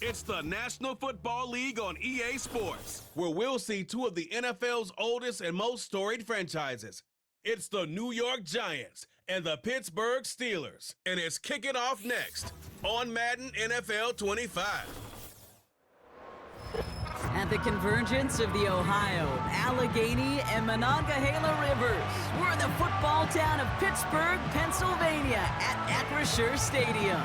It's the National Football League on EA Sports, where we'll see two of the NFL's oldest and most storied franchises. It's the New York Giants and the Pittsburgh Steelers, and it's kicking off next on Madden NFL 25. At the convergence of the Ohio, Allegheny, and Monongahela Rivers, we're in the football town of Pittsburgh, Pennsylvania at Acrisure Stadium.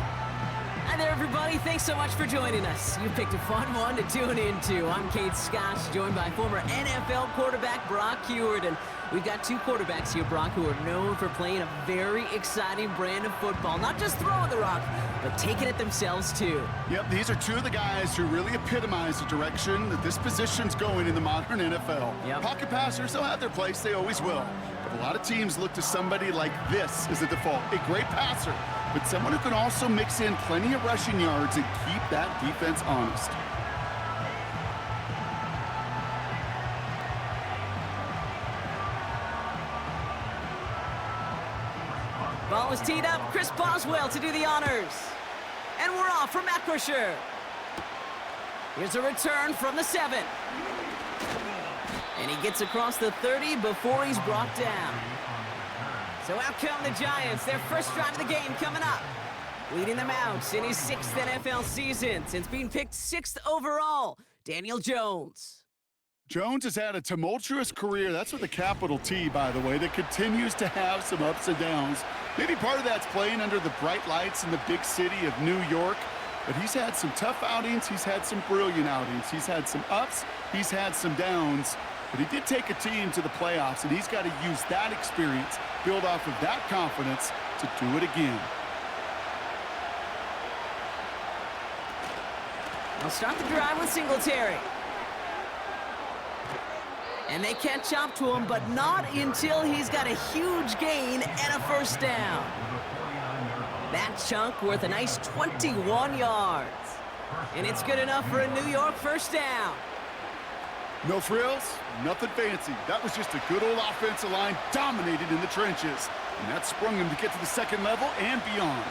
Hi there, everybody. Thanks so much for joining us. You picked a fun one to tune into. I'm Kate Scott, joined by former NFL quarterback Brock Huard. And we've got two quarterbacks here, Brock, who are known for playing a very exciting brand of football. Not just throwing the rock, but taking it themselves, too. Yep, these are two of the guys who really epitomize the direction that this position's going in the modern NFL. Yep. Pocket passers, they'll have their place. They always will. But a lot of teams look to somebody like this as a default. A great passer, but someone who can also mix in plenty of rushing yards and keep that defense honest. Ball is teed up. Chris Boswell to do the honors. And we're off from Acrisure. Here's a return from the 7. And he gets across the 30 before he's brought down. So out come the Giants, their first drive of the game coming up. Leading them out in his 6th NFL season since being picked 6th overall, Daniel Jones. Jones has had a tumultuous career. That's with a capital T, by the way, that continues to have some ups and downs. Maybe part of that's playing under the bright lights in the big city of New York. But he's had some tough outings. He's had some brilliant outings. He's had some ups. He's had some downs. But he did take a team to the playoffs, and he's got to use that experience, build off of that confidence to do it again. They'll start the drive with Singletary. And they catch up to him, but not until he's got a huge gain and a first down. That chunk worth a nice 21 yards. And it's good enough for a New York first down. No frills, nothing fancy. That was just a good old offensive line dominated in the trenches. And that sprung him to get to the second level and beyond.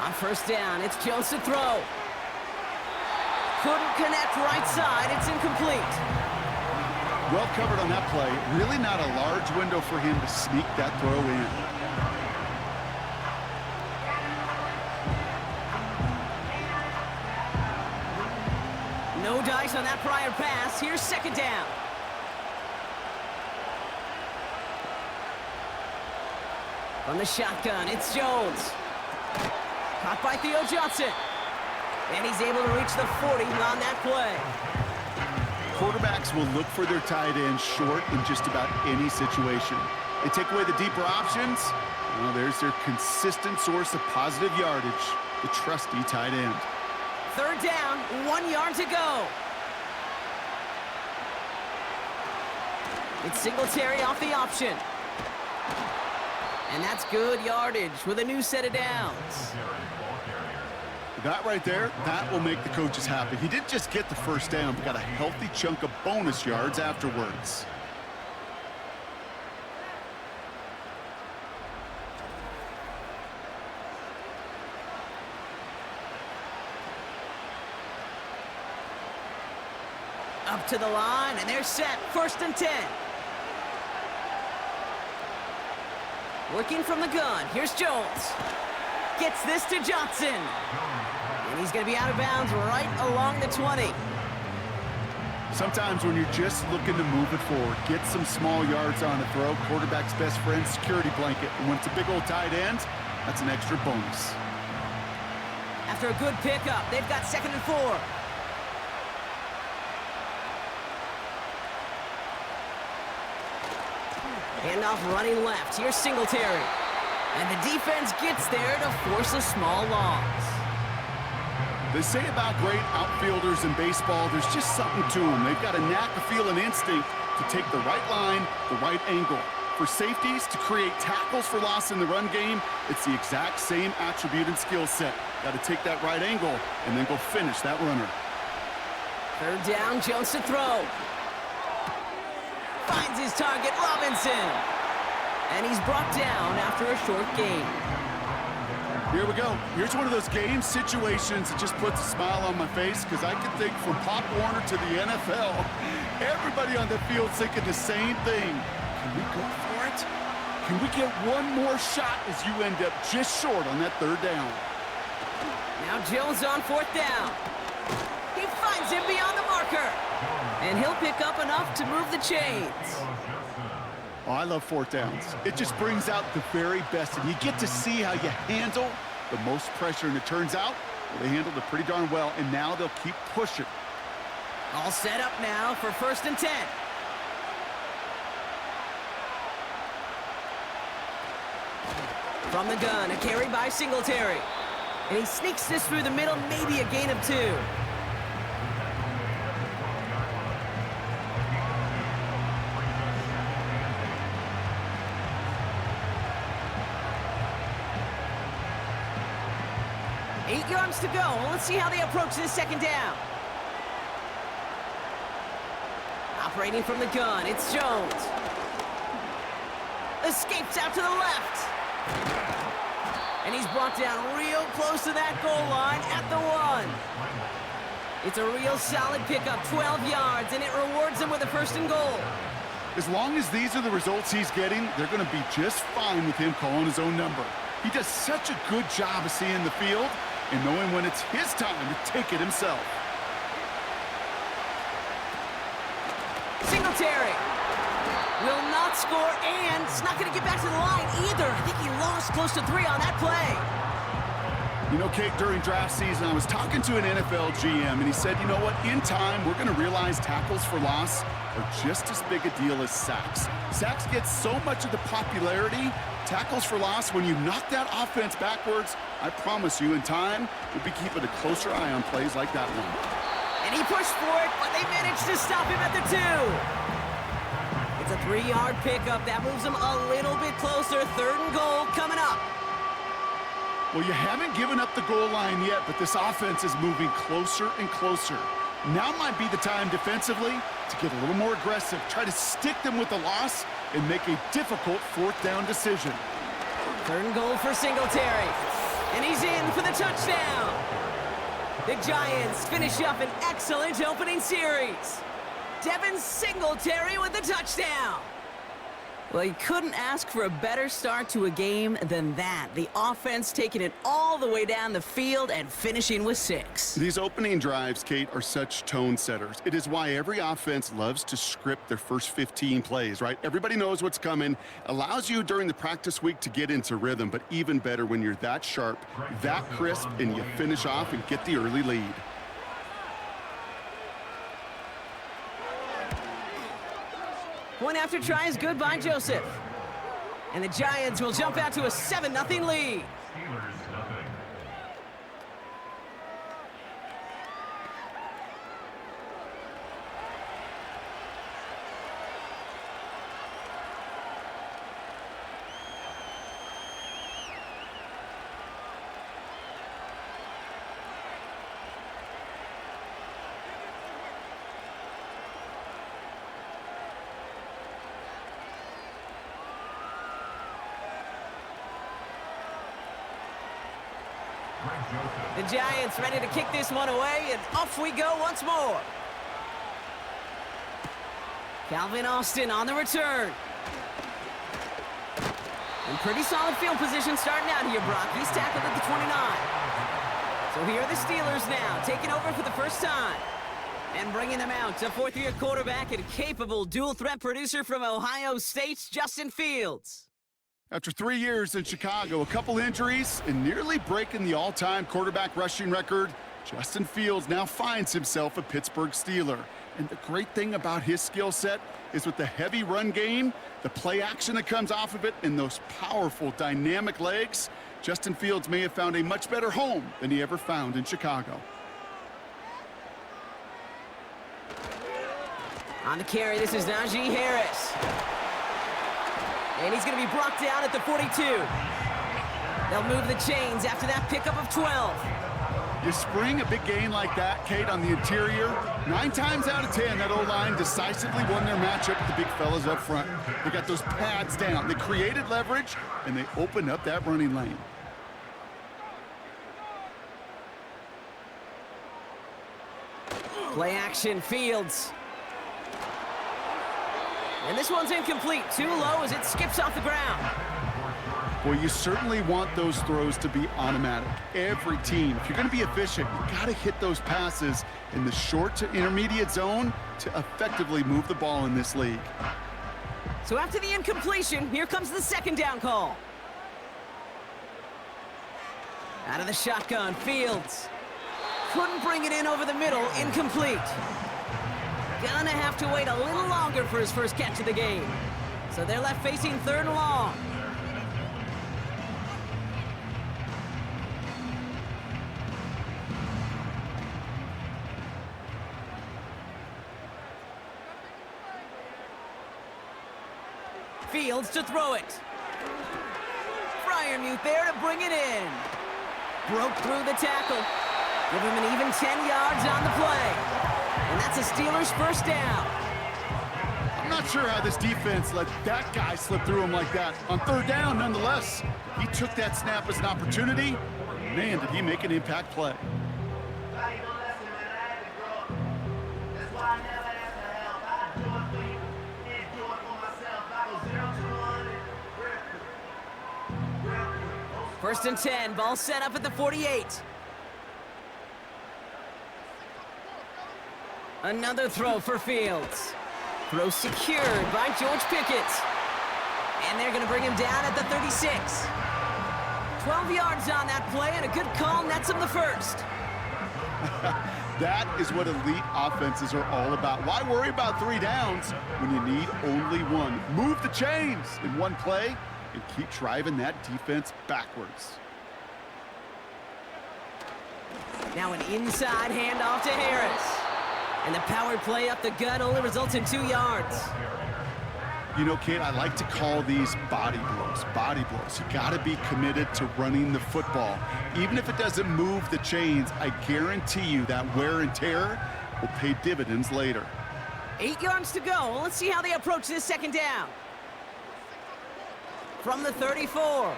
On first down, it's Jones to throw. Couldn't connect right side. It's incomplete. Well covered on that play. Really not a large window for him to sneak that throw in. No dice on that prior pass. Here's second down. From the shotgun, it's Jones. Caught by Theo Johnson. And he's able to reach the 40 on that play. Quarterbacks will look for their tight end short in just about any situation. They take away the deeper options. Well, there's their consistent source of positive yardage, the trusty tight end. Third down, 1 yard to go. It's Singletary off the option. And that's good yardage with a new set of downs. That right there, that will make the coaches happy. He didn't just get the first down, but got a healthy chunk of bonus yards afterwards. Up to the line, and they're set. 1st and 10. Working from the gun. Here's Jones. Gets this to Johnson. And he's going to be out of bounds right along the 20. Sometimes when you're just looking to move it forward, get some small yards on a throw, quarterback's best friend, security blanket. And when it's a big old tight end, that's an extra bonus. After a good pickup, they've got 2nd and 4. Handoff running left. Here's Singletary. And the defense gets there to force a small loss. They say about great outfielders in baseball, there's just something to them. They've got a knack, a feel, an instinct to take the right line, the right angle. For safeties, to create tackles for loss in the run game, it's the exact same attribute and skill set. Got to take that right angle and then go finish that runner. Third down, Jones to throw. Finds his target, Robinson. And he's brought down after a short gain. Here we go. Here's one of those game situations that just puts a smile on my face because I can think from Pop Warner to the NFL. Everybody on the field thinking the same thing. Can we go for it? Can we get one more shot as you end up just short on that third down? Now Jones on fourth down. He finds him beyond the marker. And he'll pick up enough to move the chains. Oh, I love fourth downs. It just brings out the very best, and you get to see how you handle the most pressure, and it turns out well, they handled it pretty darn well, and now they'll keep pushing. All set up now for 1st and 10. From the gun, a carry by Singletary. And he sneaks this through the middle, maybe a gain of 2. Eight yards to go. Let's see how they approach this 2nd down. Operating from the gun, it's Jones. Escapes out to the left. And he's brought down real close to that goal line at the 1. It's a real solid pickup, 12 yards, and it rewards him with a 1st and goal. As long as these are the results he's getting, they're going to be just fine with him calling his own number. He does such a good job of seeing the field and knowing when it's his time to take it himself. Singletary will not score, and it's not going to get back to the line either. I think he lost close to 3 on that play. You know, Kate, during draft season, I was talking to an NFL GM, and he said, you know what, in time, we're going to realize tackles for loss are just as big a deal as sacks. Sacks get so much of the popularity. Tackles for loss, when you knock that offense backwards, I promise you, in time, we'll be keeping a closer eye on plays like that one. And he pushed for it, but they managed to stop him at the 2. It's a 3-yard pickup. That moves him a little bit closer. 3rd and goal coming up. Well, you haven't given up the goal line yet, but this offense is moving closer and closer. Now might be the time defensively to get a little more aggressive, try to stick them with the loss, and make a difficult 4th down decision. 3rd and goal for Singletary. And he's in for the touchdown. The Giants finish up an excellent opening series. Devin Singletary with the touchdown. Well, you couldn't ask for a better start to a game than that. The offense taking it all the way down the field and finishing with 6. These opening drives, Kate, are such tone setters. It is why every offense loves to script their first 15 plays, right? Everybody knows what's coming. Allows you during the practice week to get into rhythm, but even better when you're that sharp, that crisp, and you finish off and get the early lead. Point after try is good by Joseph. And the Giants will jump out to a 7-0 lead. The Giants ready to kick this one away, and off we go once more. Calvin Austin on the return. In pretty solid field position starting out here, Brock. He's tackled at the 29. So here are the Steelers now, taking over for the first time. And bringing them out to 4th-year quarterback and capable dual-threat producer from Ohio State's Justin Fields. After 3 years in Chicago, a couple injuries, and nearly breaking the all-time quarterback rushing record, Justin Fields now finds himself a Pittsburgh Steeler. And the great thing about his skill set is with the heavy run game, the play action that comes off of it, and those powerful, dynamic legs, Justin Fields may have found a much better home than he ever found in Chicago. On the carry, this is Najee Harris. And he's going to be brought down at the 42. They'll move the chains after that pickup of 12. You spring a big gain like that, Kate, on the interior, 9 times out of 10, that O-line decisively won their matchup with the big fellas up front. They got those pads down. They created leverage, and they opened up that running lane. Play action, Fields. And this one's incomplete. Too low as it skips off the ground. Well, you certainly want those throws to be automatic. Every team, if you're going to be efficient, you got to hit those passes in the short to intermediate zone to effectively move the ball in this league. So after the incompletion, here comes the second down call. Out of the shotgun, Fields. Couldn't bring it in over the middle, incomplete. Gonna have to wait a little longer for his first catch of the game. So they're left facing 3rd and long. Fields to throw it. Fryermuth there to bring it in. Broke through the tackle. Give him an even 10 yards on the play. And that's a Steelers first down. I'm not sure how this defense let that guy slip through him like that. On 3rd down, nonetheless, he took that snap as an opportunity. Man, did he make an impact play. First and 10, ball set up at the 48. Another throw for Fields. Throw secured by George Pickett. And they're going to bring him down at the 36. 12 yards on that play, and a good call nets him the first. That is what elite offenses are all about. Why worry about 3 downs when you need only 1? Move the chains in one play and keep driving that defense backwards. Now an inside handoff to Harris. And the power play up the gut only results in 2 yards. You know, Kate, I like to call these body blows. Body blows. You got to be committed to running the football. Even if it doesn't move the chains, I guarantee you that wear and tear will pay dividends later. 8 yards to go. Let's see how they approach this second down. From the 34.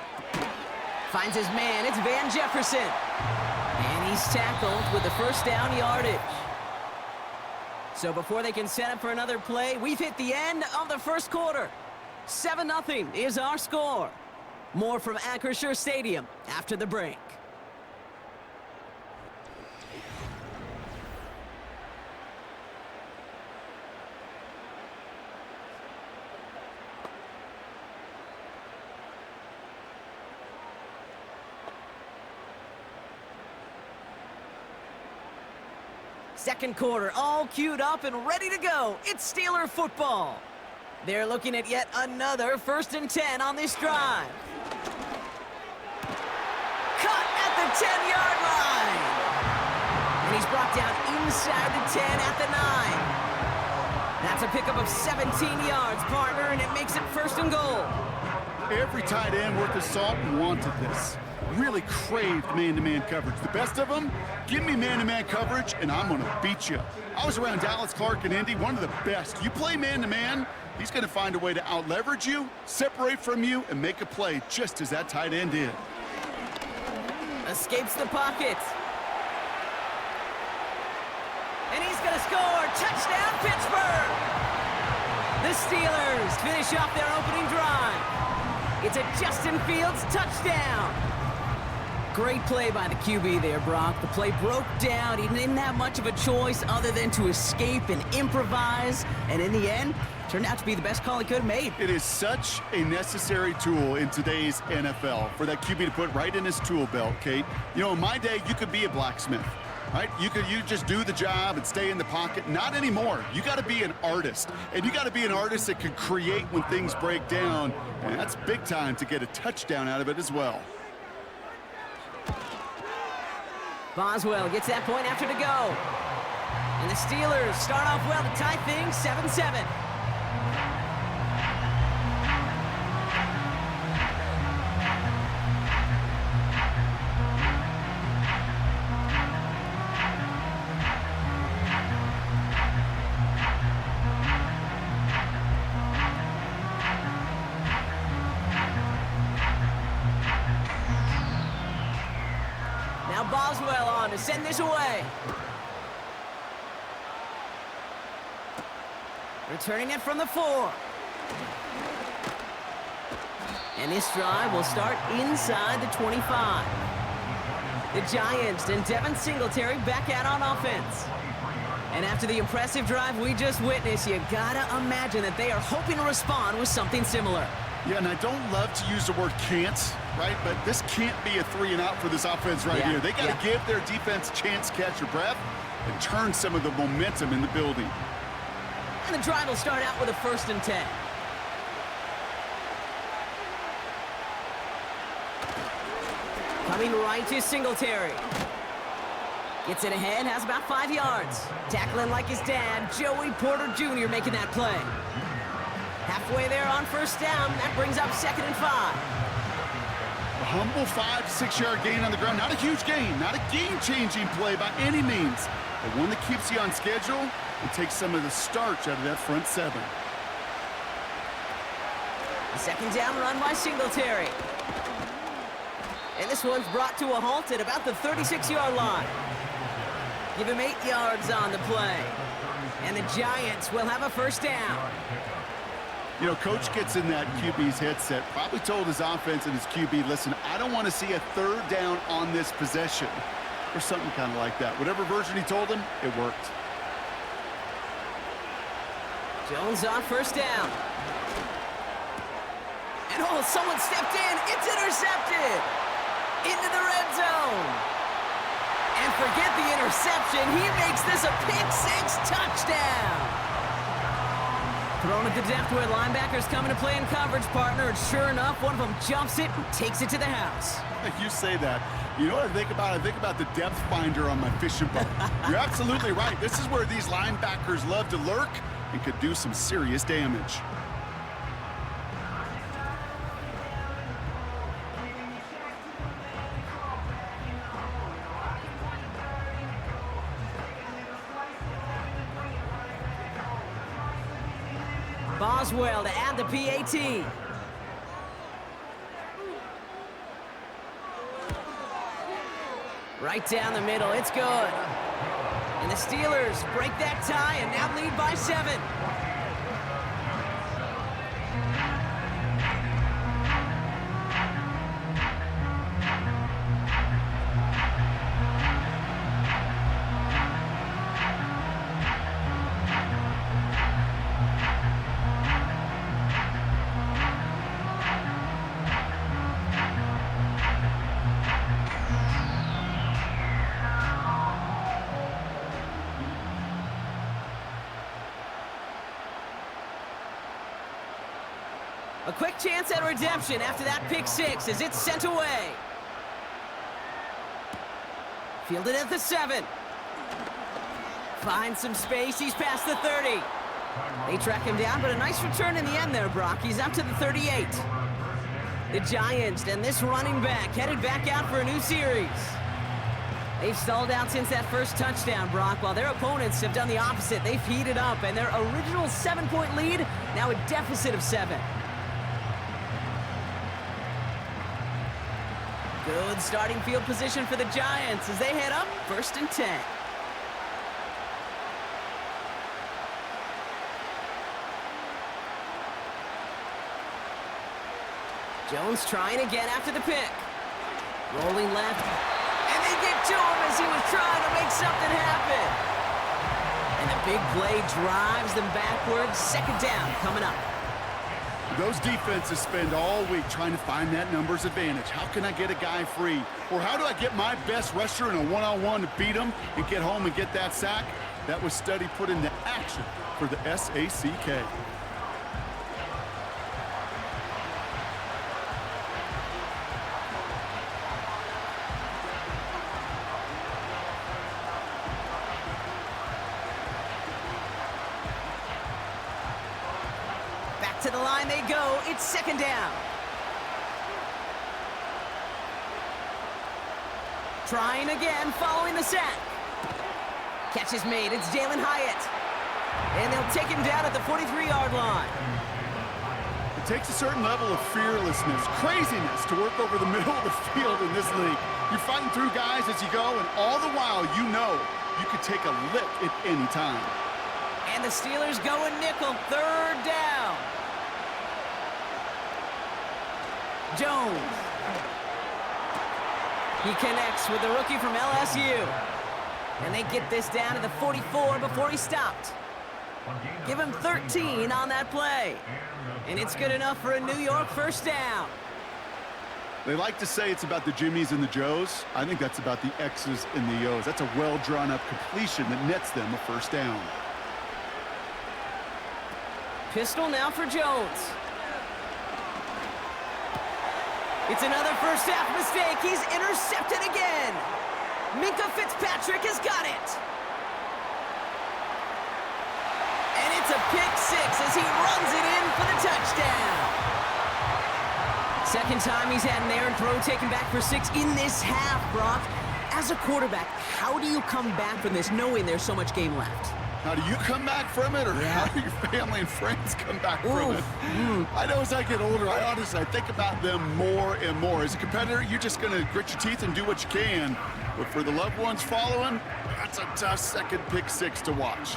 Finds his man. It's Van Jefferson. And he's tackled with the first down yardage. So before they can set up for another play, we've hit the end of the first quarter. 7-0 is our score. More from Acrisure Stadium after the break. Second quarter, all queued up and ready to go. It's Steeler football. They're looking at yet another 1st and 10 on this drive. Cut at the 10-yard line. And he's brought down inside the 10 at the 9. That's a pickup of 17 yards, partner, and it makes it 1st and goal. Every tight end worth his salt wanted this. Really craved man-to-man coverage. The best of them, give me man-to-man coverage, and I'm going to beat you. I was around Dallas Clark and Indy, one of the best. You play man-to-man, he's going to find a way to out-leverage you, separate from you, and make a play just as that tight end did. Escapes the pocket. And he's going to score. Touchdown, Pittsburgh! The Steelers finish off their opening drive. It's a Justin Fields touchdown. Great play by the QB there, Brock. The play broke down. He didn't have much of a choice other than to escape and improvise. And in the end, turned out to be the best call he could have made. It is such a necessary tool in today's NFL for that QB to put right in his tool belt, Kate. You know, in my day, you could be a blacksmith, right? You just do the job and stay in the pocket. Not anymore. You got to be an artist. And you got to be an artist that can create when things break down. And that's big time to get a touchdown out of it as well. Boswell gets that point after to go. And the Steelers start off well to tie things 7-7. Boswell on to send this away. Returning it from the 4. And this drive will start inside the 25. The Giants and Devin Singletary back out on offense. And after the impressive drive we just witnessed, you gotta imagine that they are hoping to respond with something similar. Yeah, and I don't love to use the word can't, right? But this can't be a 3-and-out for this offense right here. They got to give their defense a chance to catch their breath and turn some of the momentum in the building. And the drive will start out with a 1st and 10. Coming right to Singletary. Gets it ahead, has about 5 yards. Tackling like his dad, Joey Porter Jr. making that play. Halfway there on 1st down. That brings up 2nd and 5. A humble 5 to 6 yard gain on the ground. Not a huge gain, not a game-changing play by any means, but one that keeps you on schedule and takes some of the starch out of that front 7. The 2nd down run by Singletary. And this one's brought to a halt at about the 36-yard line. Give him 8 yards on the play. And the Giants will have a 1st down. You know, coach gets in that QB's headset, probably told his offense and his QB, listen, I don't want to see a 3rd down on this possession, or something kind of like that. Whatever version he told him, it worked. Jones on 1st down. And oh, someone stepped in. It's intercepted. Into the red zone. And forget the interception. He makes this a pick-6 touchdown. Thrown at the depth where linebackers coming to play in coverage, partner, and sure enough, one of them jumps it and takes it to the house. You say that. You know what I think about? I think about the depth finder on my fishing boat. You're absolutely right. This is where these linebackers love to lurk and could do some serious damage. Boswell to add the PAT. Right down the middle, it's good. And the Steelers break that tie and now lead by 7. A quick chance at redemption after that pick-6 as it's sent away. Fielded at the 7. Finds some space. He's past the 30. They track him down, but a nice return in the end there, Brock. He's up to the 38. The Giants and this running back headed back out for a new series. They've stalled out since that first touchdown, Brock, while their opponents have done the opposite. They've heated up, and their original 7-point lead, now a deficit of 7. Good starting field position for the Giants as they head up 1st and 10. Jones trying again after the pick. Rolling left. And they get to him as he was trying to make something happen. And the big play drives them backwards. 2nd down coming up. Those defenses spend all week trying to find that numbers advantage. How can I get a guy free? Or how do I get my best rusher in a one-on-one to beat him and get home and get that sack? That was study put into action for the SACK. To the line they go. It's 2nd down. Trying again, following the sack. Catch is made. It's Jalen Hyatt. And they'll take him down at the 43-yard line. It takes a certain level of fearlessness, craziness to work over the middle of the field in this league. You're fighting through guys as you go, and all the while you know you could take a lick at any time. And And the Steelers going nickel, third down. Jones. He connects with the rookie from LSU. And they get this down to the 44 before he stopped. Give him 13 on that play. And it's good enough for a New York first down. They like to say it's about the Jimmies and the Joes. I think that's about the X's and the O's. That's a well-drawn-up completion that nets them a first down. Pistol now for Jones. It's another first half mistake. He's intercepted again. Minka Fitzpatrick has got it. And it's a pick six as he runs it in for the touchdown. Second time he's had an errant throw taken back for 6 in this half, Brock. As a quarterback, how do you come back from this knowing there's so much game left? How do you come back from it, or how do your family and friends come back from it? I know as I get older, I think about them more and more. As a competitor, you're just going to grit your teeth and do what you can. But for the loved ones following, that's a tough second pick six to watch.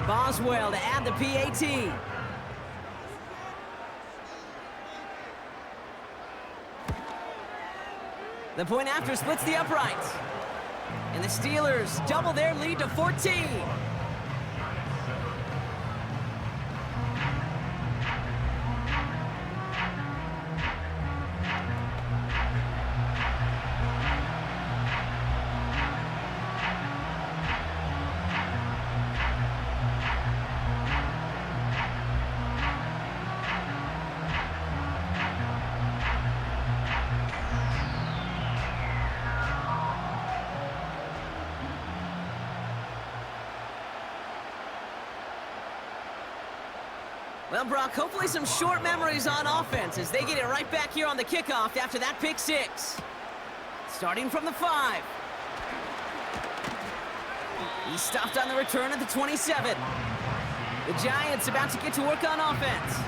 Boswell to add the PAT. The point after splits the uprights. And the Steelers double their lead to 14. Well, Brock, hopefully some short memories on offense as they get it right back here on the kickoff after that pick six. Starting from the 5. He stopped on the return at the 27. The Giants about to get to work on offense.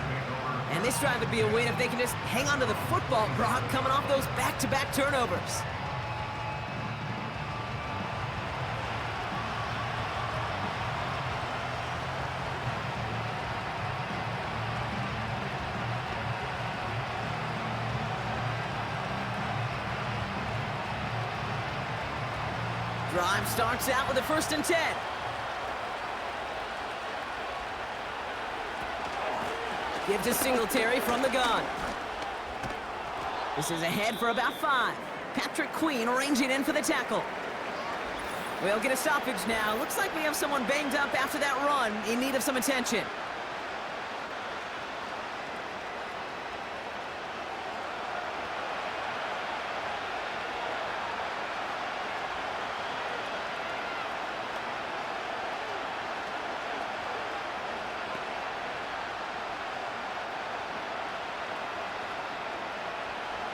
And this drive would be a win if they can just hang on to the football, Brock, coming off those back-to-back turnovers. Drive starts out with a 1st and 10. Give to Singletary from the gun. This is ahead for about 5. Patrick Queen ranging in for the tackle. We'll get a stoppage now. Looks like we have someone banged up after that run in need of some attention.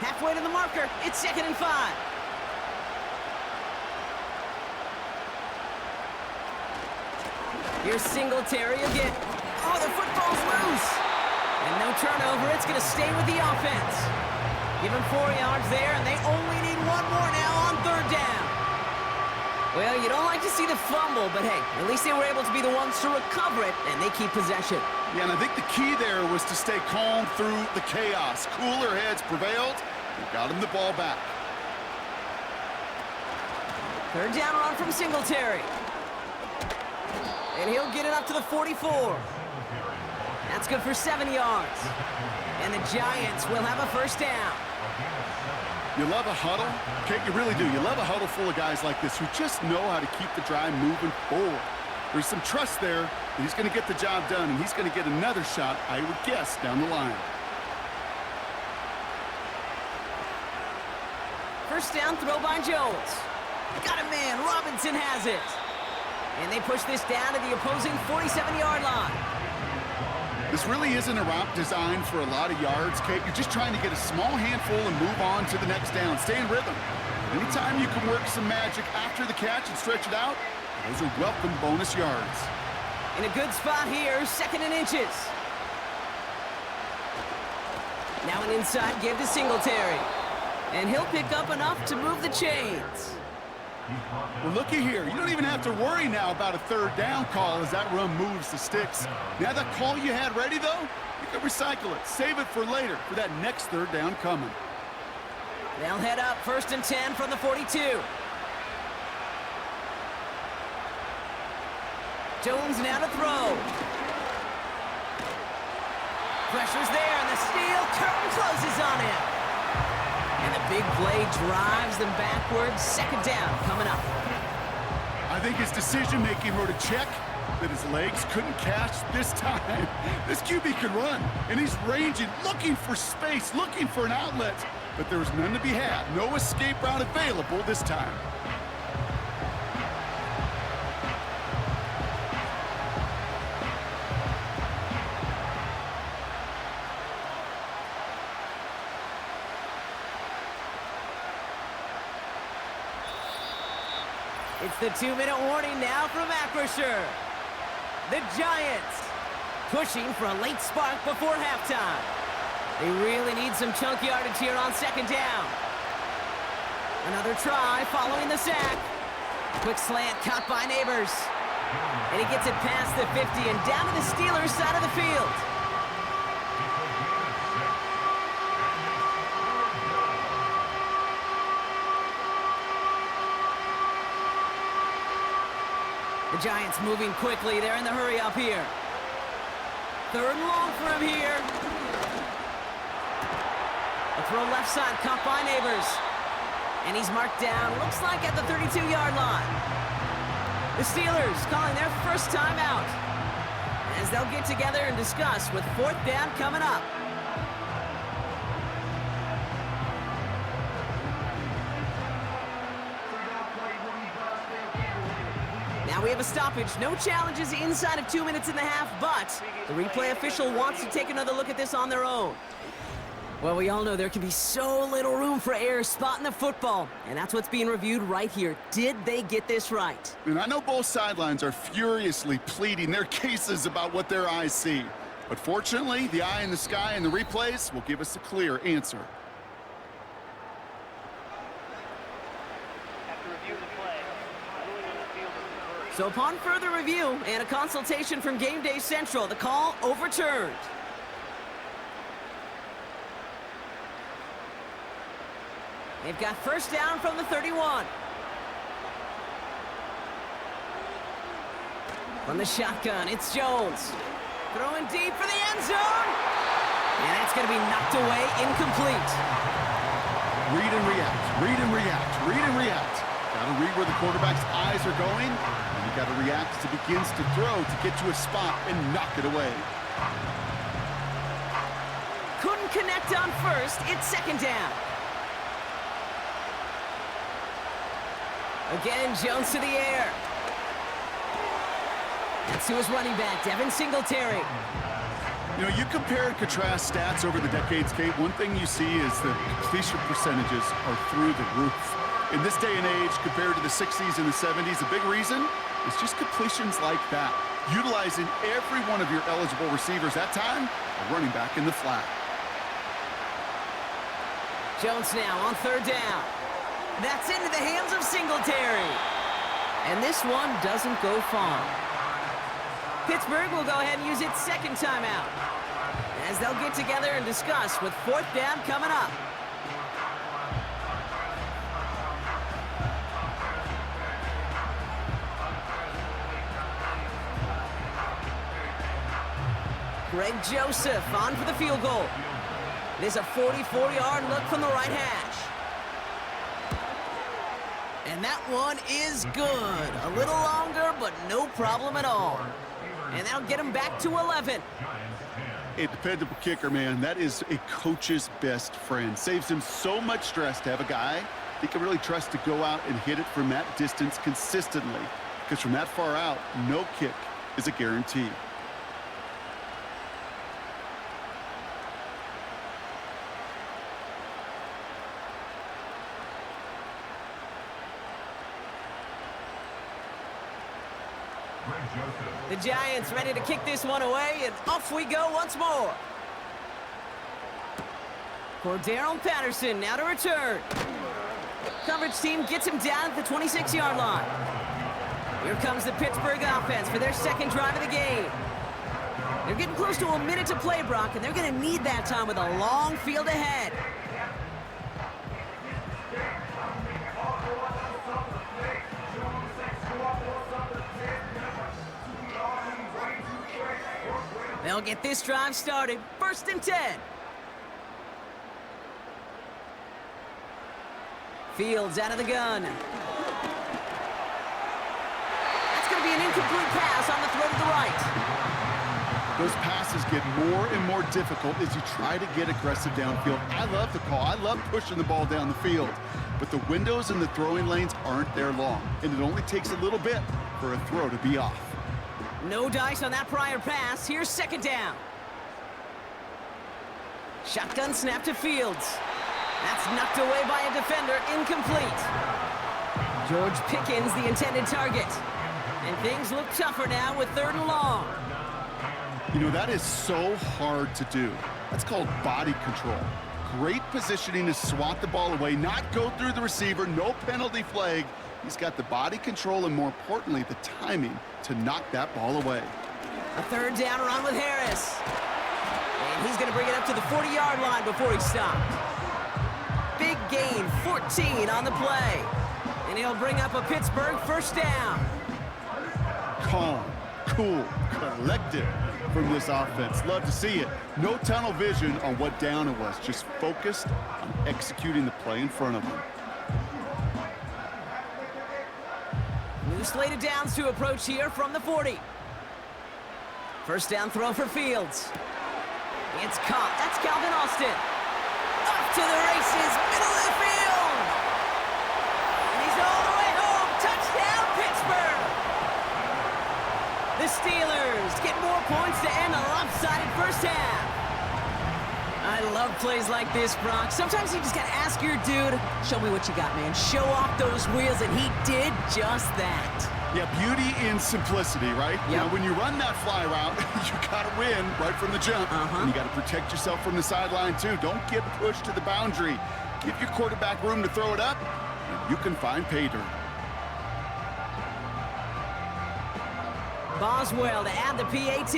Halfway to the marker, it's 2nd and 5. Here's Singletary again. Oh, the football's loose. And no turnover, it's going to stay with the offense. Give them 4 yards there, and they only need 1 more now on 3rd down. Well, you don't like to see the fumble, but hey, at least they were able to be the ones to recover it, and they keep possession. Yeah, and I think the key there was to stay calm through the chaos. Cooler heads prevailed and got him the ball back. 3rd down run from Singletary. And he'll get it up to the 44. That's good for 7 yards. And the Giants will have a 1st down. You love a huddle? Okay, you really do. You love a huddle full of guys like this who just know how to keep the drive moving forward. There's some trust there that he's going to get the job done, and he's going to get another shot, I would guess, down the line. 1st down throw by Jones. Got a man. Robinson has it. And they push this down to the opposing 47-yard line. This really isn't a route designed for a lot of yards, Kate. You're just trying to get a small handful and move on to the next down. Stay in rhythm. Anytime you can work some magic after the catch and stretch it out, those are welcome bonus yards. In a good spot here, 2nd and inches. Now an inside give to Singletary. And he'll pick up enough to move the chains. Well, looky here. You don't even have to worry now about a third down call as that run moves the sticks. Now that call you had ready, though, you can recycle it. Save it for later for that next third down coming. They'll head up 1st and 10 from the 42. Jones now to throw. Pressure's there, and the steel curtain closes on him. And the big play drives them backwards. 2nd down coming up. I think his decision-making wrote a check that his legs couldn't catch this time. This QB can run, and he's ranging, looking for space, looking for an outlet. But there was none to be had. No escape route available this time. It's the 2-minute warning now from Acrisure. The Giants pushing for a late spark before halftime. They really need some chunk yardage here on 2nd down. Another try following the sack. Quick slant caught by Neighbors. And he gets it past the 50 and down to the Steelers side of the field. The Giants moving quickly. They're in the hurry up here. 3rd and long for him here. A throw left side, caught by Neighbors. And he's marked down, looks like at the 32-yard line. The Steelers calling their first timeout as they'll get together and discuss with 4th down coming up. Now we have a stoppage. No challenges inside of 2 minutes and a half, but the replay official wants to take another look at this on their own. Well, we all know there can be so little room for error spotting the football, and that's what's being reviewed right here. Did they get this right? And I know both sidelines are furiously pleading their cases about what their eyes see. But fortunately, the eye in the sky and the replays will give us a clear answer. So upon further review and a consultation from Game Day Central, the call overturned. They've got 1st down from the 31. From the shotgun, it's Jones. Throwing deep for the end zone. And that's going to be knocked away, incomplete. Read and react, read and react, read and react. Got to read where the quarterback's eyes are going, and you got to react as he begins to throw to get to a spot and knock it away. Couldn't connect on 1st, it's 2nd down. Again, Jones to the air. That's to his running back, Devin Singletary. You know, you compare and contrast stats over the decades, Kate. One thing you see is the completion percentages are through the roof. In this day and age, compared to the 60s and the 70s, the big reason is just completions like that. Utilizing every one of your eligible receivers. That time, a running back in the flat. Jones now on 3rd down. That's into the hands of Singletary. And this one doesn't go far. Pittsburgh will go ahead and use its 2nd timeout as they'll get together and discuss with 4th down coming up. Greg Joseph on for the field goal. It is a 44-yard look from the right hash. And that one is good. A little longer, but no problem at all. And that'll get him back to 11. A dependable kicker, man. That is a coach's best friend. Saves him so much stress to have a guy he can really trust to go out and hit it from that distance consistently. Because from that far out, no kick is a guarantee. The Giants ready to kick this one away, and off we go once more. Cordero Patterson now to return. Coverage team gets him down at the 26-yard line. Here comes the Pittsburgh offense for their second drive of the game. They're getting close to a minute to play, Brock, and they're going to need that time with a long field ahead. They'll get this drive started. 1st and 10. Fields out of the gun. That's going to be an incomplete pass on the throw to the right. Those passes get more and more difficult as you try to get aggressive downfield. I love the call. I love pushing the ball down the field. But the windows in the throwing lanes aren't there long, and it only takes a little bit for a throw to be off. No dice on that prior pass. Here's 2nd down. Shotgun snap to Fields. That's knocked away by a defender. Incomplete. George Pickens, the intended target. And things look tougher now with 3rd and long. You know, that is so hard to do. That's called body control. Great positioning to swat the ball away, not go through the receiver, no penalty flag. He's got the body control and, more importantly, the timing to knock that ball away. A 3rd down run with Harris. And he's going to bring it up to the 40-yard line before he stopped. Big gain, 14 on the play. And he'll bring up a Pittsburgh 1st down. Calm, cool, collected from this offense. Love to see it. No tunnel vision on what down it was. Just focused on executing the play in front of them. New slate of downs to approach here from the 40. 1st down throw for Fields. It's caught. That's Calvin Austin. Off to the races, middle of the field. And he's all the way home. Touchdown, Pittsburgh. The Steelers get more points to end a lopsided 1st half. I love plays like this, Brock. Sometimes you just got to ask your dude, show me what you got, man. Show off those wheels, and he did just that. Yeah, beauty in simplicity, right? Yep. You know, when you run that fly route, you got to win right from the jump. And you got to protect yourself from the sideline, too. Don't get pushed to the boundary. Give your quarterback room to throw it up, and you can find pay dirt. Boswell to add the PAT.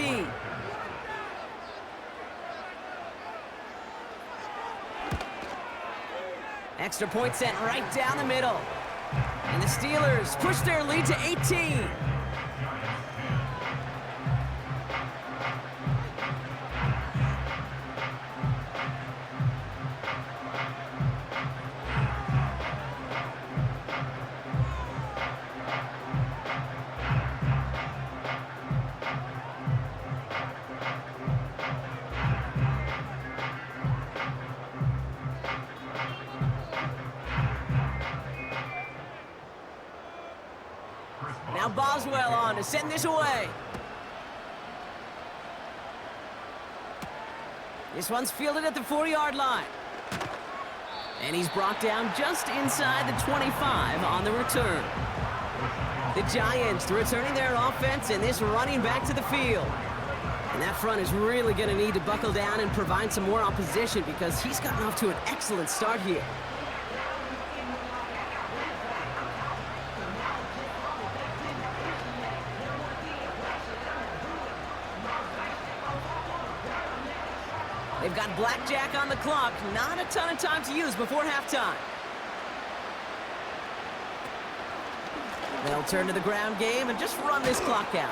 Extra point sent right down the middle. And the Steelers push their lead to 18. Now Boswell on to send this away. This one's fielded at the 40-yard line. And he's brought down just inside the 25 on the return. The Giants returning their offense and this running back to the field. And that front is really going to need to buckle down and provide some more opposition because he's gotten off to an excellent start here. They've got blackjack on the clock. Not a ton of time to use before halftime. They'll turn to the ground game and just run this clock out.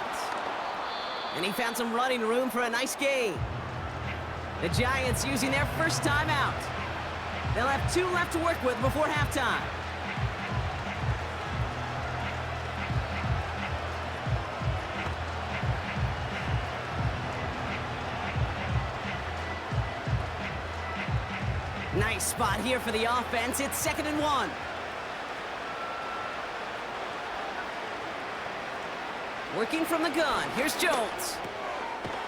And he found some running room for a nice gain. The Giants using their first timeout. They'll have 2 left to work with before halftime. Nice spot here for the offense. It's 2nd and 1. Working from the gun. Here's Jones.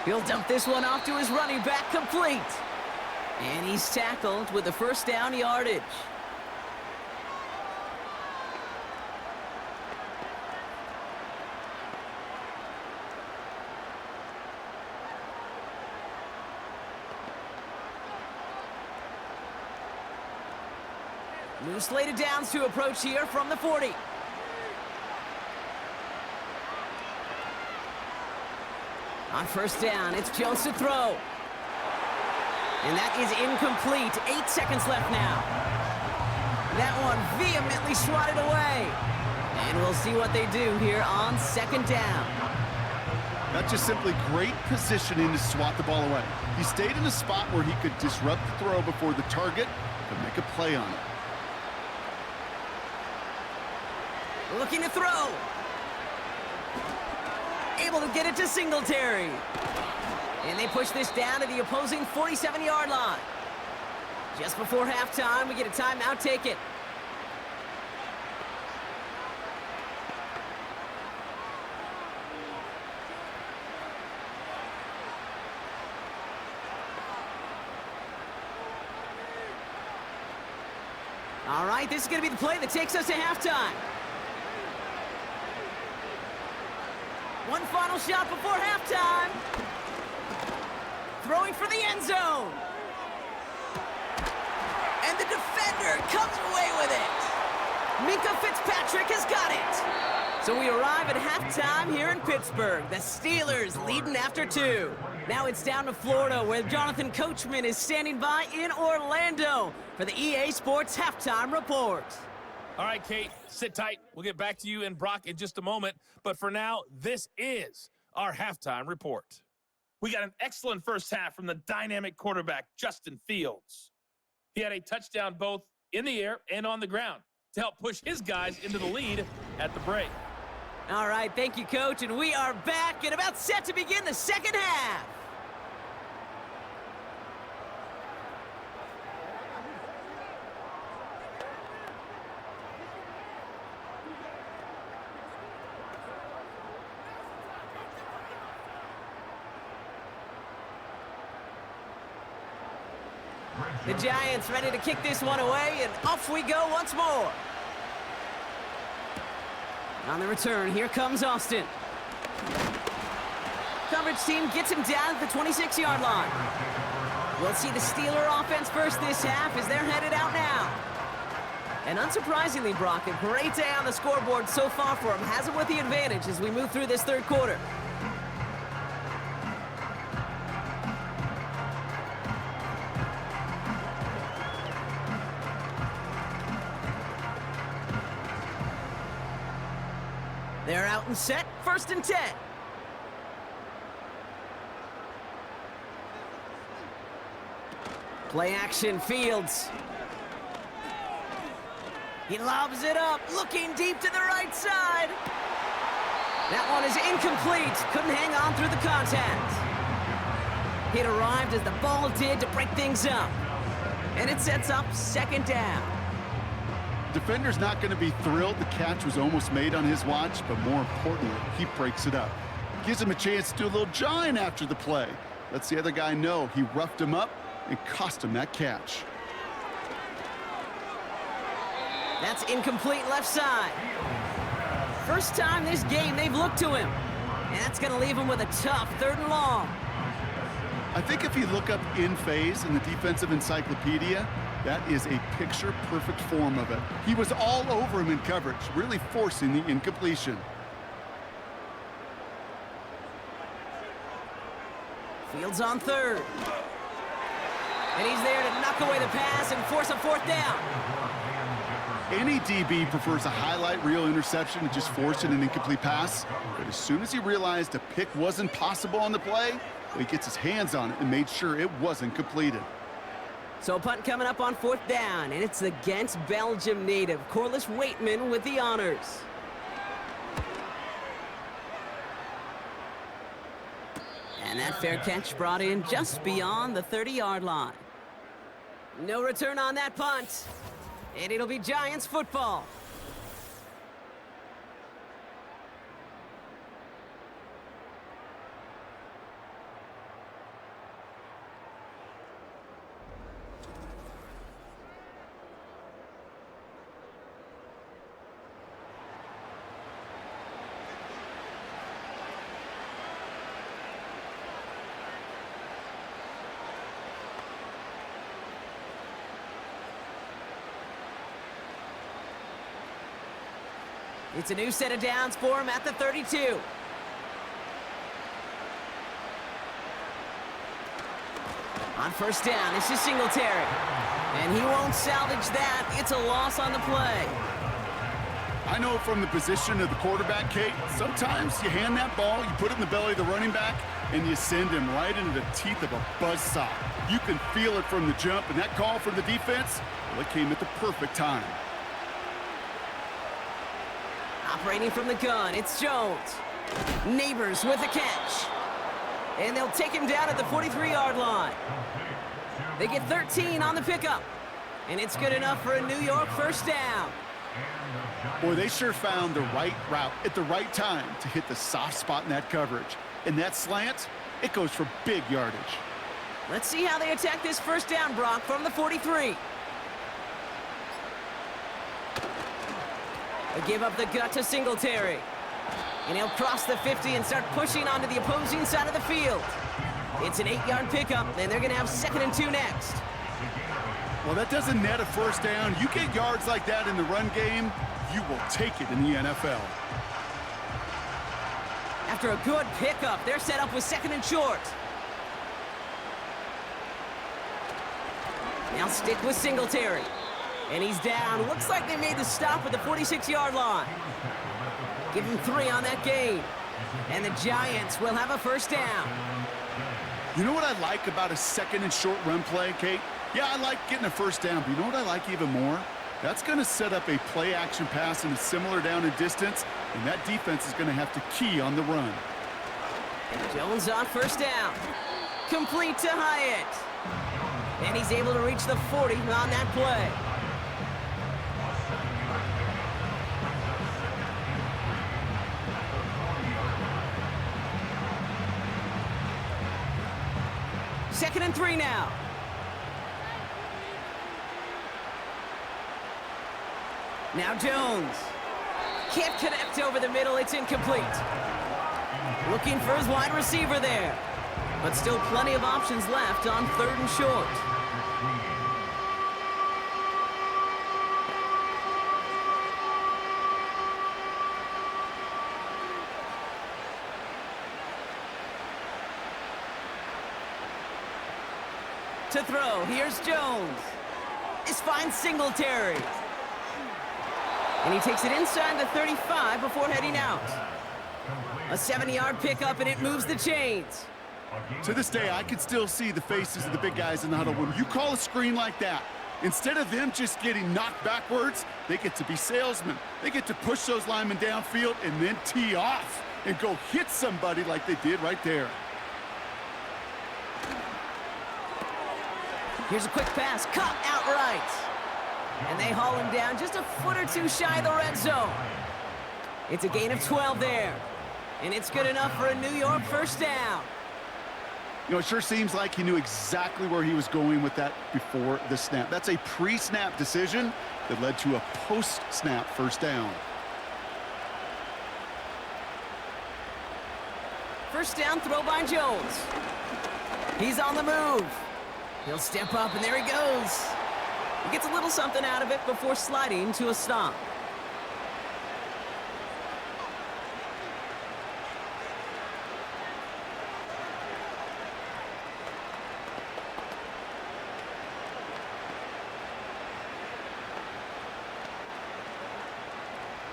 He'll dump this one off to his running back, complete. And he's tackled with the first down yardage. New slated downs to approach here from the 40. On first down, it's Jones to throw. And that is incomplete. 8 seconds left now. That one vehemently swatted away. And we'll see what they do here on second down. That's just simply great positioning to swat the ball away. He stayed in a spot where he could disrupt the throw before the target could make a play on it. Looking to throw. Able to get it to Singletary. And they push this down to the opposing 47-yard line. Just before halftime, we get a timeout. Take it. All right, this is going to be the play that takes us to halftime. One final shot before halftime. Throwing for the end zone. And the defender comes away with it. Minkah Fitzpatrick has got it. So we arrive at halftime here in Pittsburgh. The Steelers leading after 2. Now it's down to Florida, where Jonathan Coachman is standing by in Orlando for the EA Sports Halftime Report. All right, Kate, sit tight. We'll get back to you and Brock in just a moment. But for now, this is our halftime report. We got an excellent first half from the dynamic quarterback, Justin Fields. He had a touchdown both in the air and on the ground to help push his guys into the lead at the break. All right, thank you, Coach. And we are back and about set to begin the second half. The Giants ready to kick this one away, and off we go once more. On the return, here comes Austin. Coverage team gets him down at the 26-yard line. We'll see the Steeler offense first this half as they're headed out now. And unsurprisingly, Brock, a great day on the scoreboard so far for him. Has him with the advantage as we move through this third quarter. They're out and set, 1st and 10. Play action, Fields. He lobs it up, looking deep to the right side. That one is incomplete. Couldn't hang on through the contact. It arrived as the ball did to break things up. And it sets up 2nd down. Defender's not going to be thrilled the catch was almost made on his watch, but more importantly, he breaks it up. Gives him a chance to do a little jawing after the play. Lets the other guy know he roughed him up and cost him that catch. That's incomplete left side. First time this game they've looked to him. And that's going to leave him with a tough 3rd and long. I think if you look up in phase in the defensive encyclopedia, that is a picture-perfect form of it. He was all over him in coverage, really forcing the incompletion. Fields on 3rd. And he's there to knock away the pass and force a 4th down. Any DB prefers a highlight reel interception to just forcing an incomplete pass. But as soon as he realized a pick wasn't possible on the play, he gets his hands on it and made sure it wasn't completed. So a punt coming up on 4th down, and it's against Belgium native Corliss Waitman with the honors. And that fair catch brought in just beyond the 30-yard line. No return on that punt, and it'll be Giants football. It's a new set of downs for him at the 32. On first down, this is Singletary. And he won't salvage that. It's a loss on the play. I know from the position of the quarterback, Kate, sometimes you hand that ball, you put it in the belly of the running back, and you send him right into the teeth of a buzzsaw. You can feel it from the jump, and that call from the defense, well, it came at the perfect time. Operating from the gun, it's Jones. Neighbors with a catch. And they'll take him down at the 43-yard line. They get 13 on the pickup. And it's good enough for a New York first down. Boy, they sure found the right route at the right time to hit the soft spot in that coverage. And that slant, it goes for big yardage. Let's see how they attack this first down, Brock, from the 43. They give up the gut to Singletary. And he'll cross the 50 and start pushing onto the opposing side of the field. It's an 8-yard pickup, and they're going to have 2nd and 2 next. Well, that doesn't net a first down. You get yards like that in the run game, you will take it in the NFL. After a good pickup, they're set up with 2nd and short. Now stick with Singletary. And he's down. Looks like they made the stop at the 46-yard line. Give him 3 on that gain. And the Giants will have a first down. You know what I like about a 2nd and short run play, Kate? Yeah, I like getting a first down, but you know what I like even more? That's going to set up a play-action pass in a similar down and distance, and that defense is going to have to key on the run. Jones on first down. Complete to Hyatt. And he's able to reach the 40 on that play. Second and 3 now. Now Jones. Can't connect over the middle. It's incomplete. Looking for his wide receiver there. But still plenty of options left on 3rd and short. To throw, here's Jones. This finds Singletary. And he takes it inside the 35 before heading out. A 70-yard pickup, and it moves the chains. To this day, I can still see the faces of the big guys in the huddle. When you call a screen like that, instead of them just getting knocked backwards, they get to be salesmen. They get to push those linemen downfield and then tee off and go hit somebody like they did right there. Here's a quick pass, cut outright. And they haul him down just a foot or two shy of the red zone. It's a gain of 12 there. And it's good enough for a New York first down. You know, it sure seems like he knew exactly where he was going with that before the snap. That's a pre-snap decision that led to a post-snap first down. First down throw by Jones. He's on the move. He'll step up, and there he goes. He gets a little something out of it before sliding to a stop.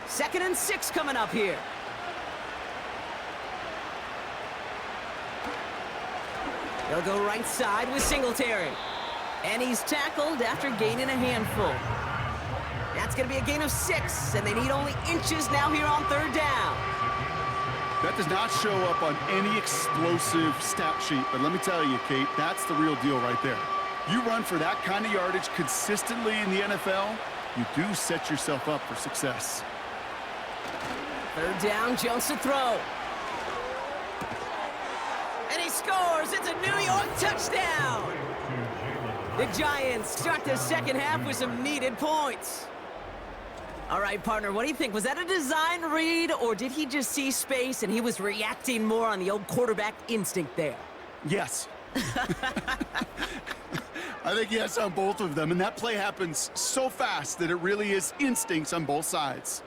Second and 6 coming up here. They'll go right side with Singletary. And he's tackled after gaining a handful. That's going to be a gain of 6, and they need only inches now here on 3rd down. That does not show up on any explosive stat sheet, but let me tell you, Kate, that's the real deal right there. You run for that kind of yardage consistently in the NFL, you do set yourself up for success. 3rd down, Jones to throw. And he scores! It's a New York touchdown! The Giants start the second half with some needed points. All right, partner, what do you think? Was that a design read, or did he just see space and he was reacting more on the old quarterback instinct there? Yes. I think yes on both of them, and that play happens so fast that it really is instincts on both sides.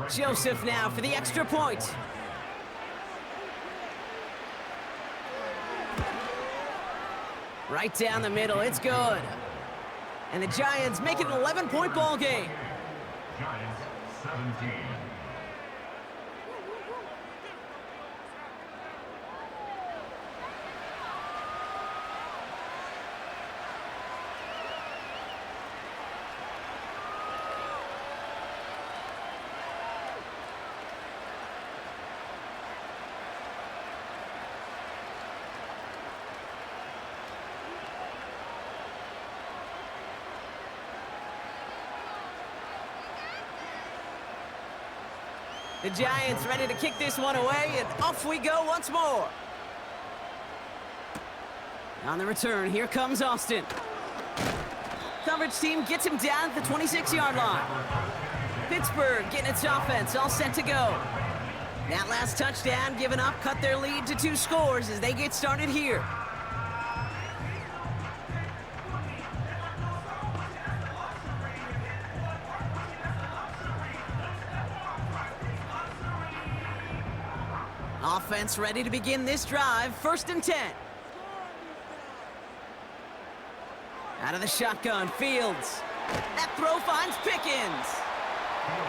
Joseph now for the extra point. Right down the middle, it's good. And the Giants make it an 11-point ball game. Giants 17. The Giants ready to kick this one away, and off we go once more. On the return, here comes Austin. Coverage team gets him down at the 26-yard line. Pittsburgh getting its offense all set to go. That last touchdown given up cut their lead to 2 scores as they get started here. Offense ready to begin this drive. 1st and 10. Out of the shotgun, Fields. That throw finds Pickens.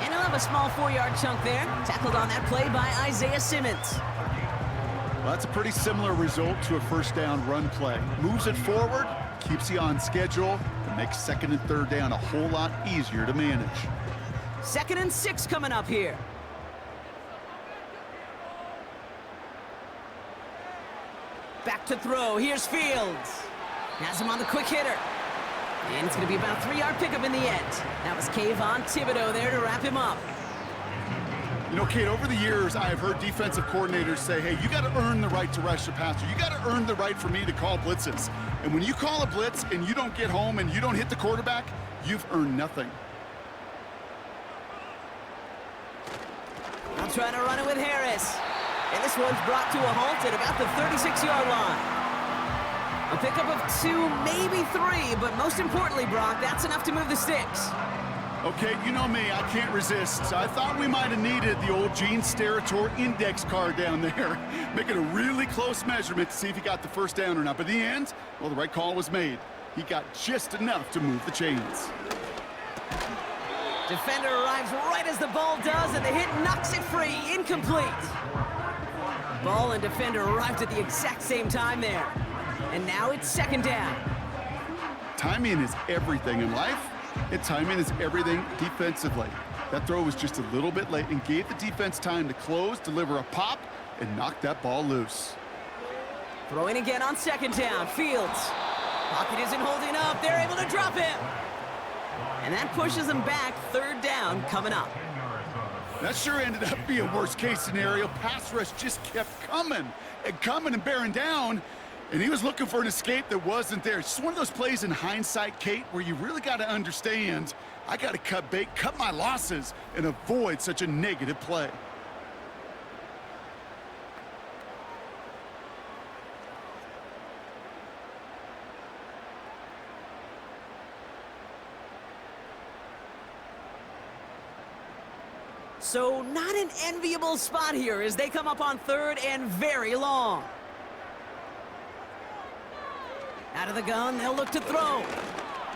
And he'll have a small 4-yard chunk there. Tackled on that play by Isaiah Simmons. Well, that's a pretty similar result to a first down run play. Moves it forward, keeps you on schedule, and makes 2nd and 3rd down a whole lot easier to manage. 2nd and 6 coming up here. Back to throw. Here's Fields. Has him on the quick hitter. And it's going to be about a 3-yard pickup in the end. That was Kayvon Thibodeau there to wrap him up. You know, Kate, over the years, I have heard defensive coordinators say, hey, you got to earn the right to rush the passer. You got to earn the right for me to call blitzes. And when you call a blitz and you don't get home and you don't hit the quarterback, you've earned nothing. I'll try to run it with Harris. And this one's brought to a halt at about the 36-yard line. A pickup of 2, maybe 3, but most importantly, Brock, that's enough to move the sticks. Okay, you know me, I can't resist. I thought we might have needed the old Gene Steratore index card down there, making a really close measurement to see if he got the first down or not. But in the end, well, the right call was made. He got just enough to move the chains. Defender arrives right as the ball does, and the hit knocks it free. Incomplete. Ball and defender arrived at the exact same time there. And now it's 2nd down. Timing is everything in life, and timing is everything defensively. That throw was just a little bit late and gave the defense time to close, deliver a pop, and knock that ball loose. Throwing again on 2nd down. Fields. Pocket isn't holding up. They're able to drop him. And that pushes them back. 3rd down coming up. That sure ended up being worst-case scenario. Pass rush just kept coming and bearing down. And he was looking for an escape that wasn't there. It's just one of those plays in hindsight, Kate, where you really got to understand, I got to cut bait, cut my losses, and avoid such a negative play. So not an enviable spot here as they come up on 3rd and very long. Out of the gun, they'll look to throw.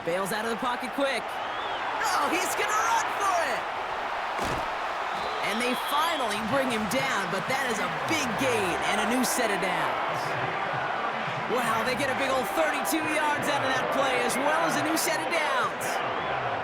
Bails out of the pocket quick. Oh, he's going to run for it. And they finally bring him down, but that is a big gain and a new set of downs. Wow, they get a big old 32 yards out of that play as well as a new set of downs.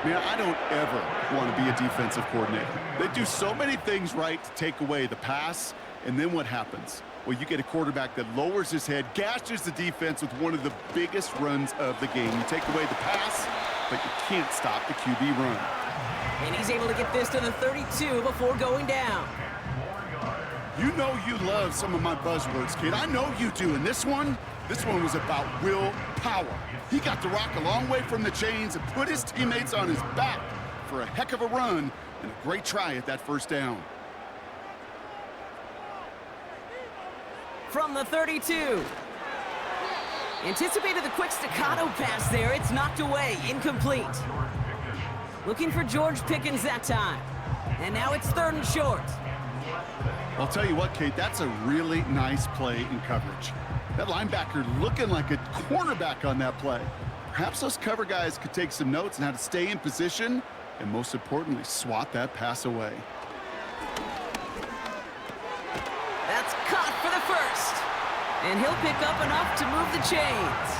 Man, I don't ever want to be a defensive coordinator. They do so many things right to take away the pass, and then what happens? Well, you get a quarterback that lowers his head, gashes the defense with one of the biggest runs of the game. You take away the pass, but you can't stop the QB run. And he's able to get this to the 32 before going down. You know you love some of my buzzwords, kid. I know you do. And this one was about willpower. He got the rock a long way from the chains and put his teammates on his back for a heck of a run and a great try at that 1st down. From the 32. Anticipated the quick staccato pass there. It's knocked away. Incomplete. Looking for George Pickens that time. And now it's 3rd and short. I'll tell you what, Kate, that's a really nice play in coverage. That linebacker looking like a cornerback on that play. Perhaps those cover guys could take some notes on how to stay in position and, most importantly, swat that pass away. That's caught for the first. And he'll pick up enough to move the chains.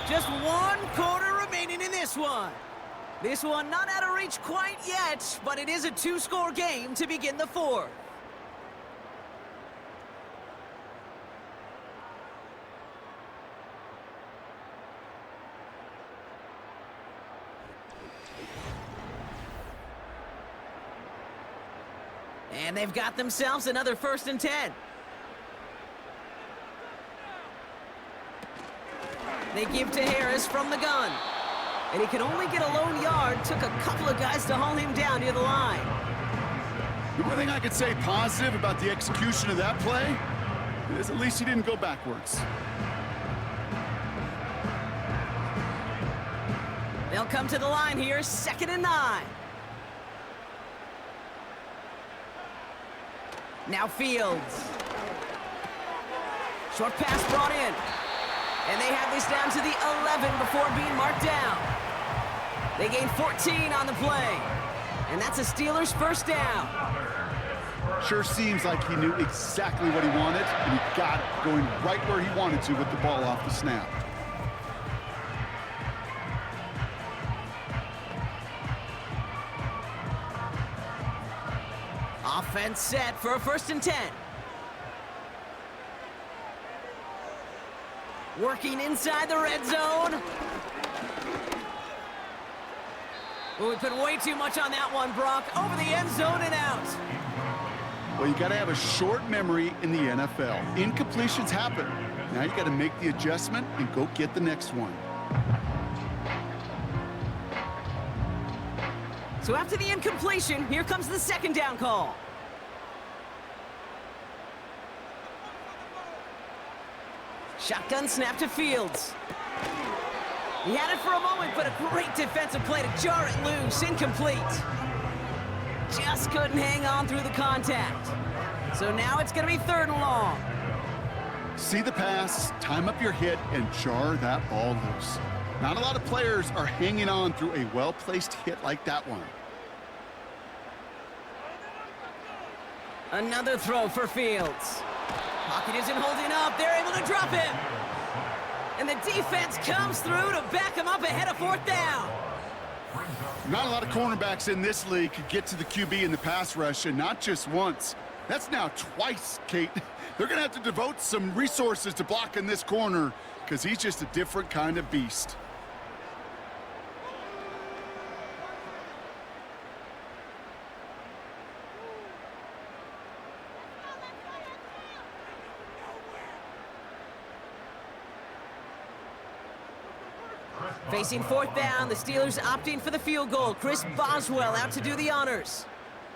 Just 1 quarter remaining in this one. This one not out of reach quite yet, but it is a 2-score game to begin the 4th. And they've got themselves another 1st and 10. They give to Harris from the gun. And he can only get a lone yard. Took a couple of guys to haul him down near the line. The only thing I could say positive about the execution of that play is at least he didn't go backwards. They'll come to the line here, 2nd and 9. Now Fields. Short pass brought in. And they have this down to the 11 before being marked down. They gain 14 on the play. And that's a Steelers 1st down. Sure seems like he knew exactly what he wanted, and he got it, going right where he wanted to with the ball off the snap. Offense set for a 1st and 10. Working inside the red zone. Well, we put way too much on that one, Brock. Over the end zone and out. Well, you got to have a short memory in the NFL. Incompletions happen. Now you got to make the adjustment and go get the next one. So after the incompletion, here comes the 2nd down call. Shotgun snap to Fields. He had it for a moment, but a great defensive play to jar it loose. Incomplete. Just couldn't hang on through the contact. So now it's going to be 3rd and long. See the pass, time up your hit, and jar that ball loose. Not a lot of players are hanging on through a well-placed hit like that one. Another throw for Fields. Pocket isn't holding up. They're able to drop him. And the defense comes through to back him up ahead of 4th down. Not a lot of cornerbacks in this league could get to the QB in the pass rush, and not just once. That's now twice, Kate. They're going to have to devote some resources to blocking this corner because he's just a different kind of beast. Facing 4th down, the Steelers opting for the field goal. Chris Boswell out to do the honors.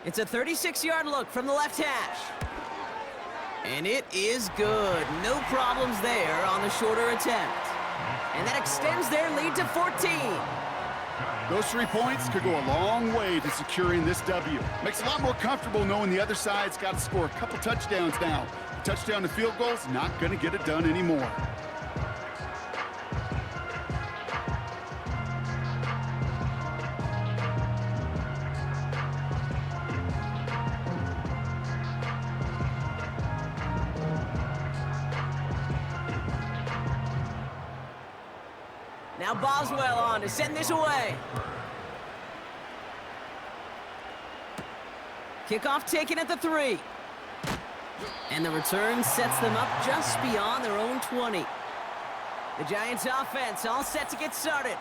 It's a 36-yard look from the left hash. And it is good. No problems there on the shorter attempt. And that extends their lead to 14. Those 3 points could go a long way to securing this W. Makes it a lot more comfortable knowing the other side's got to score a couple touchdowns now. A touchdown to field goal's not going to get it done anymore. Now Boswell on to send this away. Kickoff taken at the 3. And the return sets them up just beyond their own 20. The Giants offense all set to get started.